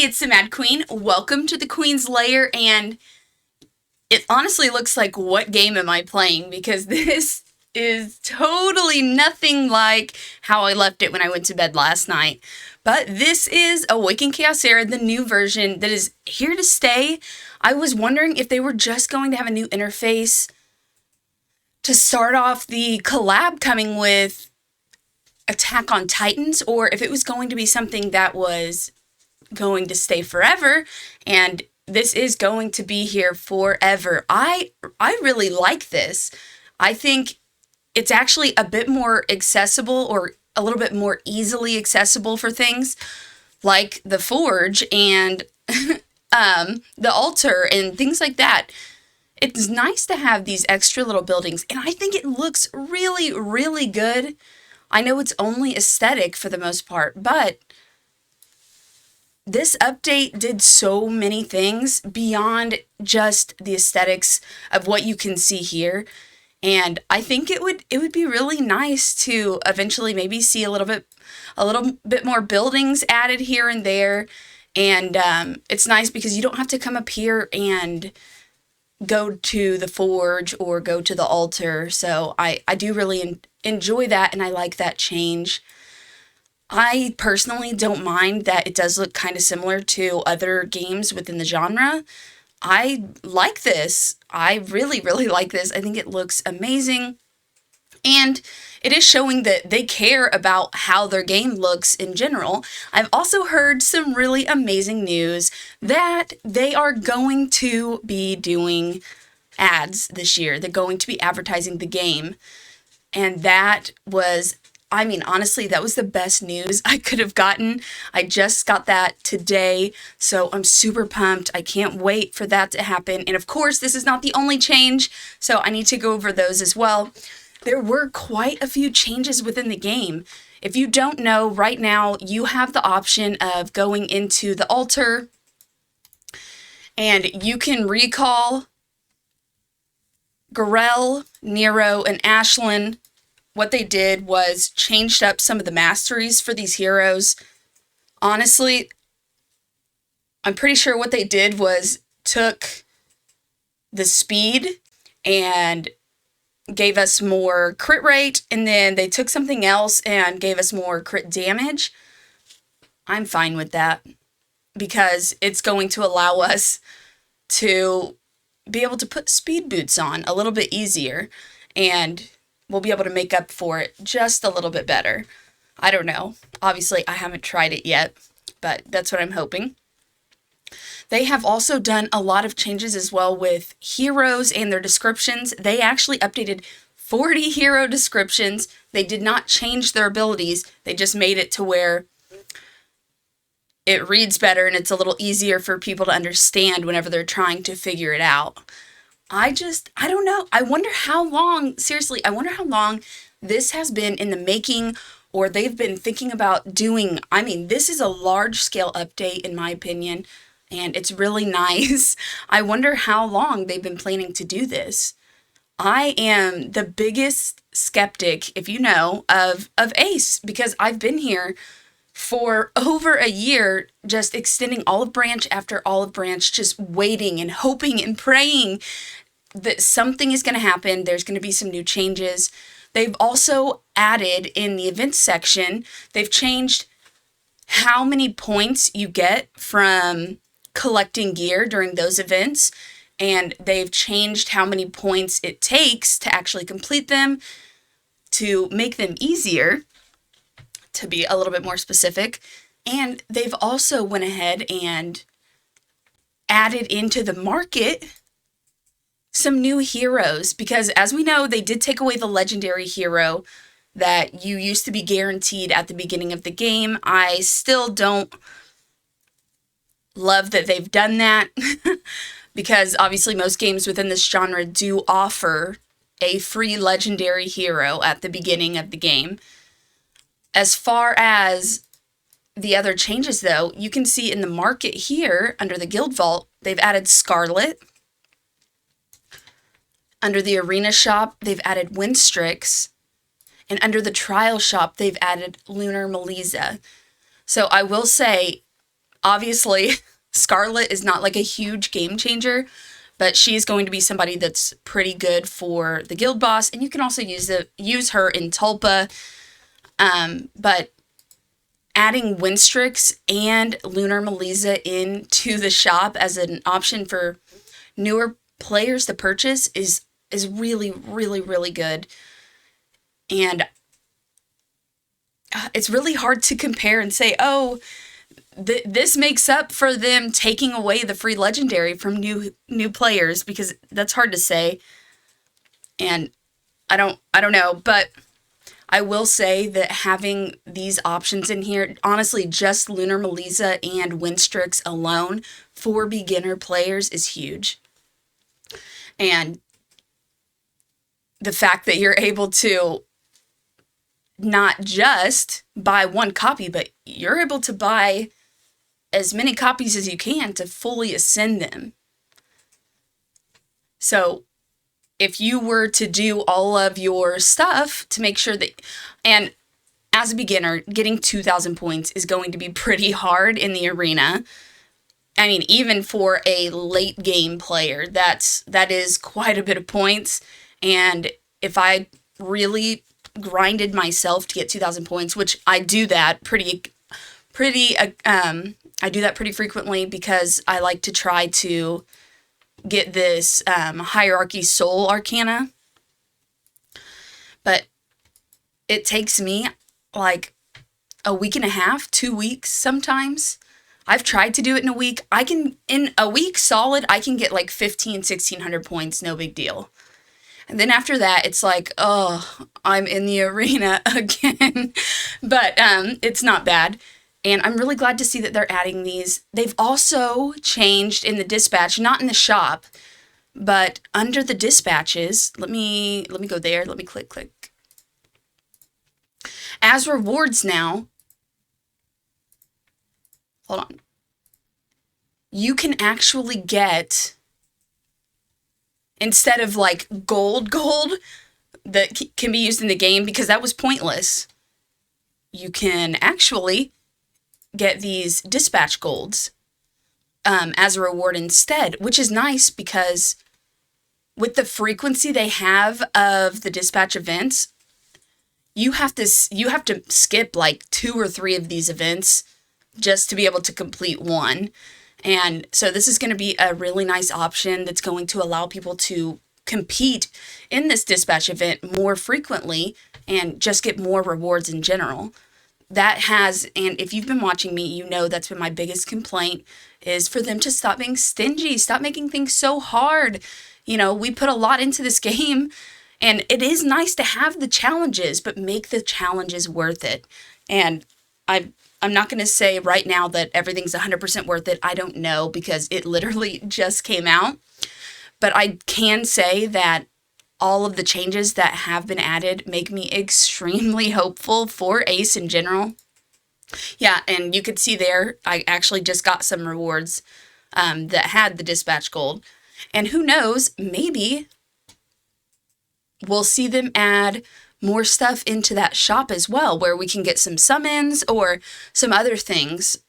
it's the Mad Queen. Welcome to the Queen's Lair, and it honestly looks like, what game am I playing? Because this is totally nothing like how I left it when I went to bed last night. But this is Awaken Chaosera, the new version that is here to stay. I was wondering if they were just going to have a new interface to start off the collab coming with Attack on Titans, or if it was going to be something that was going to stay forever, and this is going to be here forever. I really like this. I think it's actually a bit more accessible, or a little bit more easily accessible for things like the forge and the altar and things like that. It's nice to have these extra little buildings, and I think it looks really, really good. I know it's only aesthetic for the most part, but this update did so many things beyond just the aesthetics of what you can see here. And I think it would be really nice to eventually maybe see a little bit more buildings added here and there. And it's nice because you don't have to come up here and go to the forge or go to the altar. So I do really enjoy that, and I like that change. I personally don't mind that it does look kind of similar to other games within the genre. I like this. I really, really like this. I think it looks amazing. And it is showing that they care about how their game looks in general. I've also heard some really amazing news that they are going to be doing ads this year. They're going to be advertising the game. And that was, I mean, honestly, that was the best news I could have gotten. I just got that today, so I'm super pumped. I can't wait for that to happen. And of course, this is not the only change, so I need to go over those as well. There were quite a few changes within the game. If you don't know, right now, you have the option of going into the altar, and you can recall Garel, Nero, and Ashlyn. What they did was changed up some of the masteries for these heroes. Honestly, I'm pretty sure what they did was took the speed and gave us more crit rate, and then they took something else and gave us more crit damage. I'm fine with that because it's going to allow us to be able to put speed boots on a little bit easier, and we'll be able to make up for it just a little bit better. I don't know. Obviously, I haven't tried it yet, but that's what I'm hoping. They have also done a lot of changes as well with heroes and their descriptions. They actually updated 40 hero descriptions. They did not change their abilities. They just made it to where it reads better and it's a little easier for people to understand whenever they're trying to figure it out. I don't know. I wonder how long this has been in the making, or they've been thinking about doing. I mean, this is a large scale update in my opinion, and it's really nice. I wonder how long they've been planning to do this. I am the biggest skeptic, if you know, of Ace, because I've been here for over a year, just extending olive branch after olive branch, just waiting and hoping and praying that something is going to happen. There's going to be some new changes. They've also added in the events section, they've changed how many points you get from collecting gear during those events, and they've changed how many points it takes to actually complete them to make them easier, to be a little bit more specific. And they've also went ahead and added into the market some new heroes, because as we know, they did take away the legendary hero that you used to be guaranteed at the beginning of the game. I still don't love that they've done that because obviously most games within this genre do offer a free legendary hero at the beginning of the game. As far as the other changes, though, you can see in the market here under the Guild Vault, they've added Scarlet. Under the Arena Shop, they've added Winstrix. And under the Trial Shop, they've added Lunar Melisa. So I will say, Obviously, Scarlet is not like a huge game changer, but she's going to be somebody that's pretty good for the guild boss, and you can also use her in Tulpa. But adding Winstrix and Lunar Melissa into the shop as an option for newer players to purchase is really, really, really good. And it's really hard to compare and say, oh, this makes up for them taking away the free legendary from new players, because that's hard to say. And I don't know, but I will say that having these options in here, honestly, just Lunar Melissa and Winstrix alone for beginner players is huge. And the fact that you're able to not just buy one copy, but you're able to buy as many copies as you can to fully ascend them. So if you were to do all of your stuff to make sure that, and as a beginner, getting 2,000 points is going to be pretty hard in the arena. I mean, even for a late game player, that is quite a bit of points. And if I really grinded myself to get 2,000 points, which I do that pretty frequently, because I like to try to get this Hierarchy Soul Arcana. But it takes me like a week and a half, 2 weeks sometimes. I've tried to do it in a week. In a week solid, I can get like 1,600 points, no big deal. And then after that, it's like, oh, I'm in the arena again. But it's not bad. And I'm really glad to see that they're adding these. They've also changed in the dispatch, not in the shop, but under the dispatches. Let me go there. Let me click. As rewards now, hold on. You can actually get, instead of like gold that can be used in the game because that was pointless, you can actually get these dispatch golds as a reward instead, which is nice because with the frequency they have of the dispatch events, you have to skip like 2 or 3 of these events just to be able to complete one. And so this is going to be a really nice option that's going to allow people to compete in this dispatch event more frequently and just get more rewards in general. And if you've been watching me, you know that's been my biggest complaint, is for them to stop being stingy, stop making things so hard. You know, we put a lot into this game, and it is nice to have the challenges, but make the challenges worth it. And I'm not going to say right now that everything's 100% worth it. I don't know, because it literally just came out. But I can say that all of the changes that have been added make me extremely hopeful for Ace in general. Yeah, and you could see there, I actually just got some rewards that had the dispatch gold. And who knows, maybe we'll see them add more stuff into that shop as well, where we can get some summons or some other things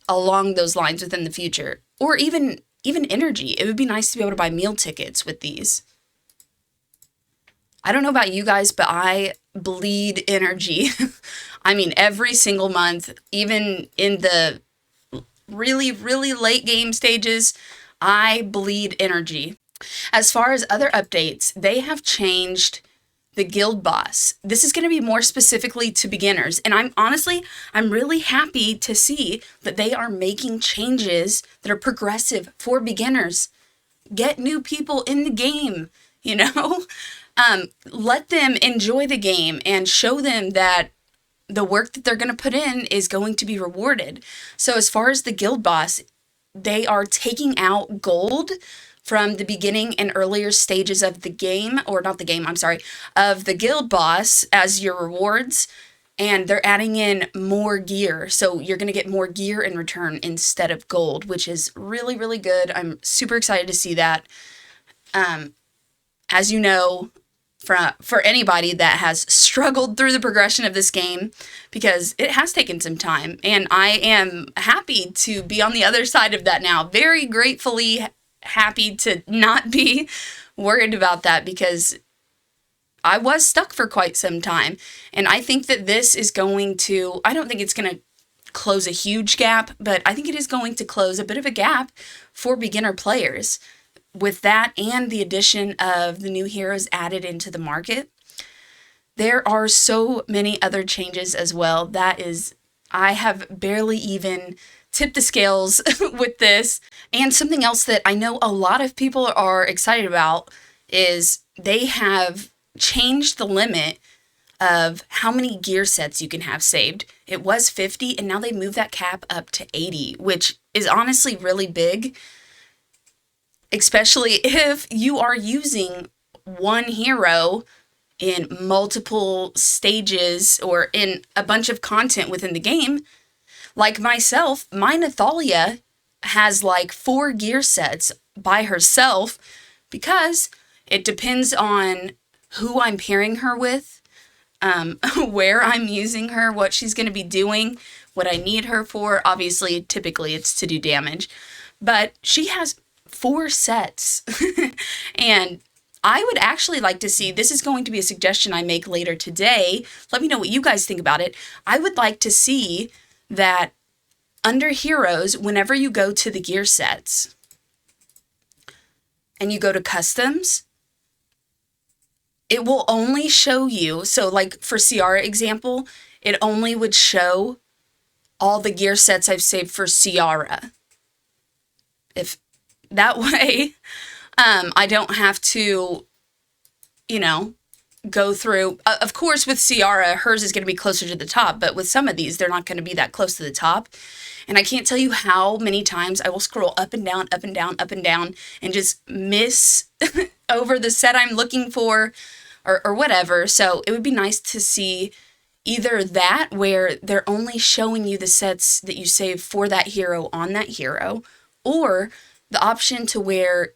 along those lines within the future. Or even energy. It would be nice to be able to buy meal tickets with these. I don't know about you guys, but I bleed energy. I mean, every single month, even in the really, really late game stages, I bleed energy. As far as other updates, they have changed the guild boss. This is going to be more specifically to beginners. And I'm really happy to see that they are making changes that are progressive for beginners. Get new people in the game, you know? Let them enjoy the game and show them that the work that they're going to put in is going to be rewarded. So as far as the guild boss, they are taking out gold from the beginning and earlier stages of the game, of the guild boss as your rewards, and they're adding in more gear. So you're going to get more gear in return instead of gold, which is really, really good. I'm super excited to see that. As you know, for anybody that has struggled through the progression of this game, because it has taken some time, and I am happy to be on the other side of that now. Very gratefully happy to not be worried about that, because I was stuck for quite some time. And I think that this is going to, I don't think it's going to close a huge gap, but I think it is going to close a bit of a gap for beginner players. With that and the addition of the new heroes added into the market, there are so many other changes as well. I have barely even tipped the scales with this. And something else that I know a lot of people are excited about is they have changed the limit of how many gear sets you can have saved. It was 50, and now they moved that cap up to 80, which is honestly really big, especially if you are using one hero in multiple stages or in a bunch of content within the game. Like myself, my Nathalia has like 4 gear sets by herself, because it depends on who I'm pairing her with, where I'm using her, what she's going to be doing, what I need her for. Obviously, typically it's to do damage, but she has 4 sets. And I would actually like to see, this is going to be a suggestion I make later today. Let me know what you guys think about it. I would like to see that under heroes, whenever you go to the gear sets and you go to customs, it will only show you, so like for Ciara example, it only would show all the gear sets I've saved for Ciara. If that way, I don't have to, go through. Of course, with Ciara, hers is going to be closer to the top, but with some of these, they're not going to be that close to the top. And I can't tell you how many times I will scroll up and down, up and down, up and down, and just miss over the set I'm looking for, or whatever. So it would be nice to see either that, where they're only showing you the sets that you save for that hero on that hero, or the option to where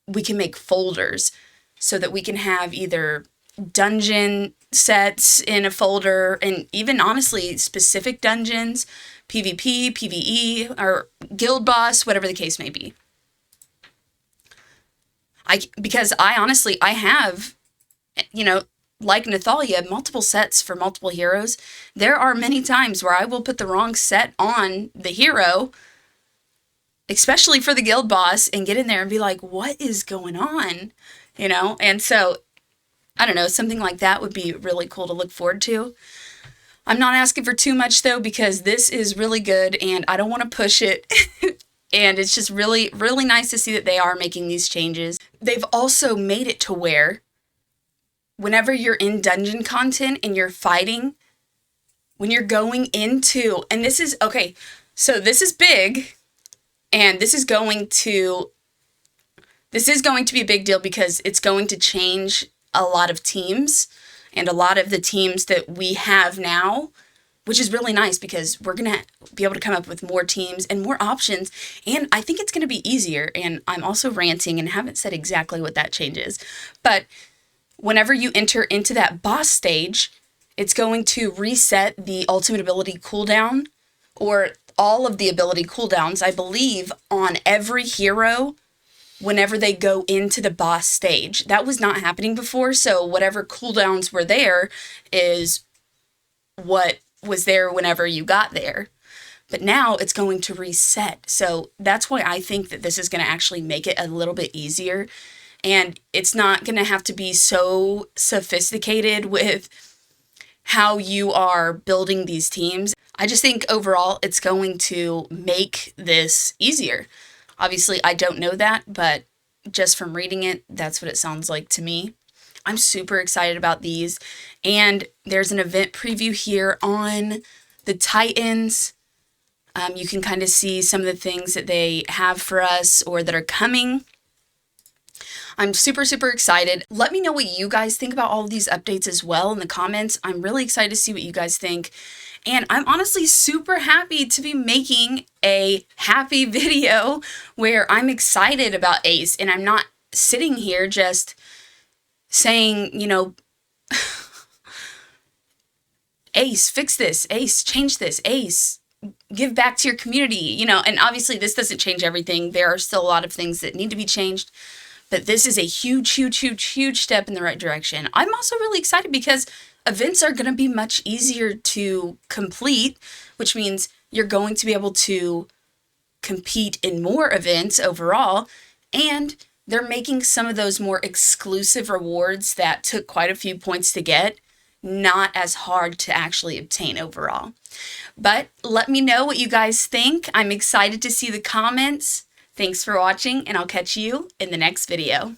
we can make folders so that we can have either dungeon sets in a folder, and even honestly specific dungeons, PvP, PvE, or guild boss, whatever the case may be. Because I honestly have, like Nathalia, multiple sets for multiple heroes. There are many times where I will put the wrong set on the hero, especially for the guild boss, and get in there and be like, what is going on? And so, I don't know, something like that would be really cool to look forward to. I'm not asking for too much, though, because this is really good, and I don't want to push it. And it's just really, really nice to see that they are making these changes. They've also made it to where whenever you're in dungeon content and you're fighting, when you're going into, and this is, okay, so this is big, and this is going to be a big deal, because it's going to change a lot of teams and a lot of the teams that we have now, which is really nice, because we're going to be able to come up with more teams and more options, and I think it's going to be easier. And I'm also ranting and haven't said exactly what that change is, but whenever you enter into that boss stage, it's going to reset the ultimate ability cooldown, or all of the ability cooldowns, I believe, on every hero whenever they go into the boss stage. That was not happening before, so whatever cooldowns were there is what was there whenever you got there. But now it's going to reset. So that's why I think that this is going to actually make it a little bit easier. And it's not going to have to be so sophisticated with how you are building these teams. I just think overall it's going to make this easier. Obviously, I don't know that, but just from reading it, that's what it sounds like to me. I'm super excited about these. And there's an event preview here on the Titans. You can kind of see some of the things that they have for us or that are coming. I'm super, super excited. Let me know what you guys think about all of these updates as well in the comments. I'm really excited to see what you guys think. And I'm honestly super happy to be making a happy video where I'm excited about Ace, and I'm not sitting here just saying, Ace, fix this. Ace, change this. Ace, give back to your community, and obviously this doesn't change everything. There are still a lot of things that need to be changed, but this is a huge, huge, huge, huge step in the right direction. I'm also really excited because events are going to be much easier to complete, which means you're going to be able to compete in more events overall, and they're making some of those more exclusive rewards that took quite a few points to get not as hard to actually obtain overall. But let me know what you guys think. I'm excited to see the comments. Thanks for watching, and I'll catch you in the next video.